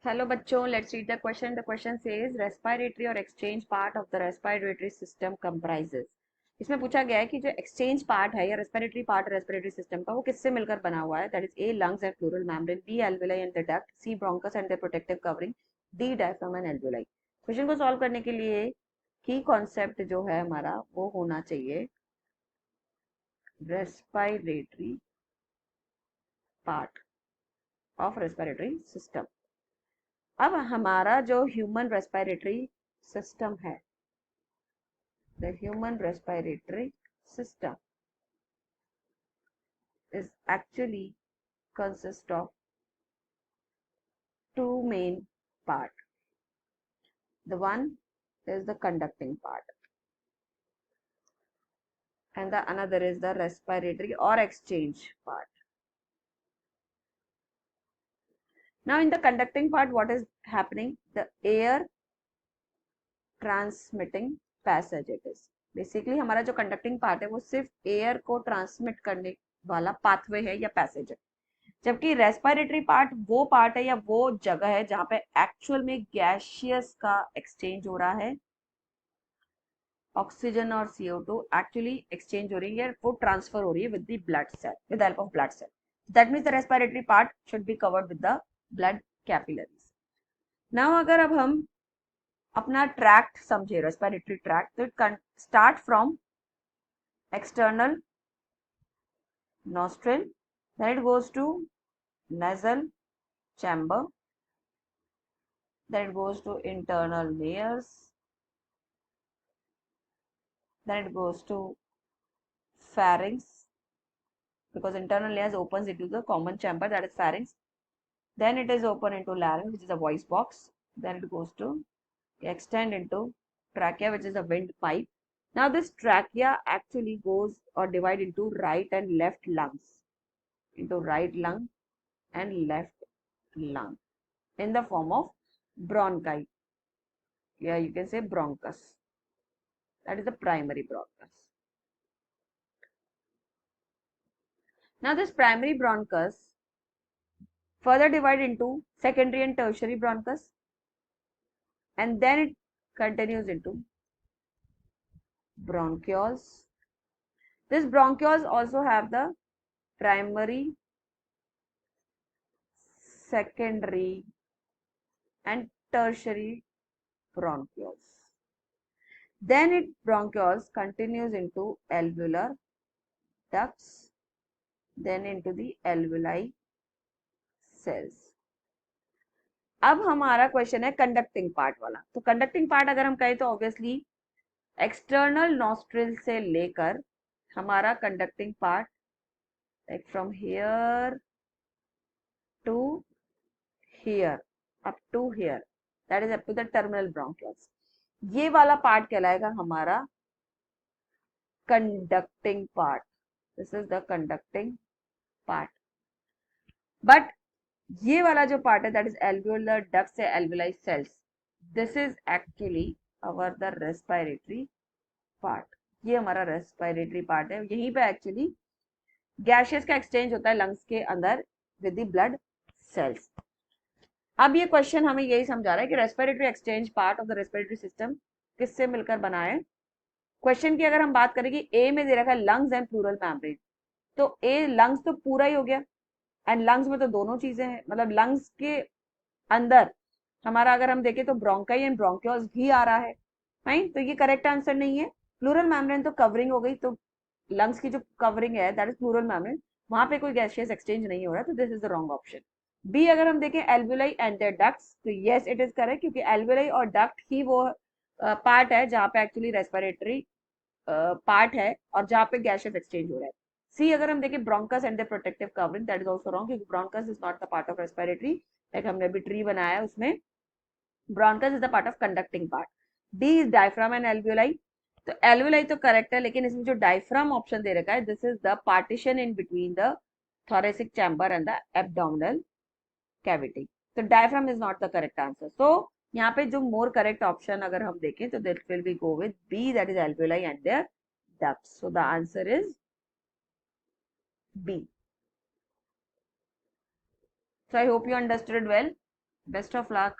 Hello बच्चों, let's read the question. The question says respiratory or exchange part of the respiratory system comprises. इसमें पूछा गया है कि जो एक्सचेंज पार्ट है या रेस्पिरेटरी पार्ट रेस्पिरेटरी सिस्टम का वो किससे मिलकर बना हुआ है. That is a lungs and pleural membrane, B alveoli and the duct, C bronchus and the protective covering, D diaphragm and alveoli. Question को सॉल्व करने के लिए की कॉन्सेप्ट जो है हमारा वो होना चाहिए respiratory part of respiratory system. अब हमारा जो ह्यूमन रेस्पिरेटरी सिस्टम है, the human respiratory system is actually consist of two main part. The one is the conducting part and the another is the respiratory or exchange part. Now in the conducting part, what is happening? The air transmitting passage it is. Basically हमारा जो conducting part है वो सिर्फ air को transmit करने वाला pathway है या पैसेज है, जबकि रेस्पिरेटरी पार्ट वो पार्ट है या वो जगह है जहां पे एक्चुअल में गैशियस का एक्सचेंज हो रहा है. ऑक्सीजन और CO2 एक्चुअली एक्सचेंज हो रही है, वो ट्रांसफर हो रही है with the blood cell, with help of blood cell. That means the respiratory part should be covered with the blood capillaries. Now अगर अब हम अपना ट्रैक्ट समझे, रेस्पिरेटरी ट्रैक्ट, तो it start from external nostril, then it goes to nasal chamber, then it goes to internal layers, then it goes to pharynx, because internal layers opens into the common chamber, that is pharynx. Then it is open into larynx, which is a voice box. Then it goes to extend into trachea, which is a windpipe. Now this trachea actually goes or divide into right and left lungs, into right lung and left lung in the form of bronchi. Yeah, you can say bronchus. That is the primary bronchus. Now this primary bronchus further divide into secondary and tertiary bronchus, and then it continues into bronchioles. This bronchioles also have the primary, secondary and tertiary bronchioles. Then it bronchioles continues into alveolar ducts, then into the alveoli cells. अब हमारा question है conducting part वाला. तो conducting part अगर हम कहें तो obviously external nostril से लेकर हमारा conducting part like from here to here up to here, that is up to the terminal bronchioles. ये वाला पार्ट कहलाएगा हमारा conducting part. This is the conducting part. But ये वाला जो पार्ट है दैट इज एल्वियोलर डक्ट्स से alveoli cells, this is actually our the respiratory part. ये हमारा रेस्पिरेटरी पार्ट है. यहीं पे एक्चुअली गैसेस का एक्सचेंज होता है लंग्स के अंदर विद द ब्लड सेल्स. अब ये क्वेश्चन हमें यही समझा रहा है कि respiratory exchange part of the respiratory system किससे मिलकर बना है. क्वेश्चन की अगर हम बात करें कि ए में दे रखा है लंग्स एंड प्लूरल मेम्ब्रेन, तो ए लंग्स तो पूरा ही हो गया, एंड लंग्स में तो दोनों चीजें हैं. मतलब लंग्स के अंदर हमारा अगर हम देखें तो ब्रोंकाई एंड ब्रोंकियोल्स भी आ रहा है. फाइन, तो ये करेक्ट आंसर नहीं है. प्लूरल मेम्ब्रेन तो कवरिंग हो गई, तो लंग्स की जो कवरिंग है दैट इज प्लूरल मेम्ब्रेन, वहां पे कोई गैसियस एक्सचेंज नहीं हो रहा, तो this is the wrong option. B अगर हम देखें एल्वियोलाई एंड देयर डक्ट्स, तो यस इट इज करेक्ट, क्योंकि एल्वियोलाई और डक्ट ही वो पार्ट है जहां पे एक्चुअली रेस्पिरेटरी पार्ट है और जहां पे गैसियस एक्सचेंज हो रहा है. सी अगर हम देखें bronchus and the protective covering, that is also wrong, क्योंकि bronchus is not the part of respiratory. Like हमने अभी ट्री बनाया है उसमें bronchus is the part of conducting part. D is diaphragm and alveoli. तो एल्वियोलाई तो correct है, लेकिन इसमें जो डायफ्राम ऑप्शन दे रखा है this is the partition in between the thoracic chamber and the abdominal cavity. तो diaphragm is not the correct answer. So यहाँ पे जो मोर करेक्ट ऑप्शन अगर हम देखें तो that will be go with B, that is alveoli and their ducts. So the answer is B. So I hope you understood well. Best of luck.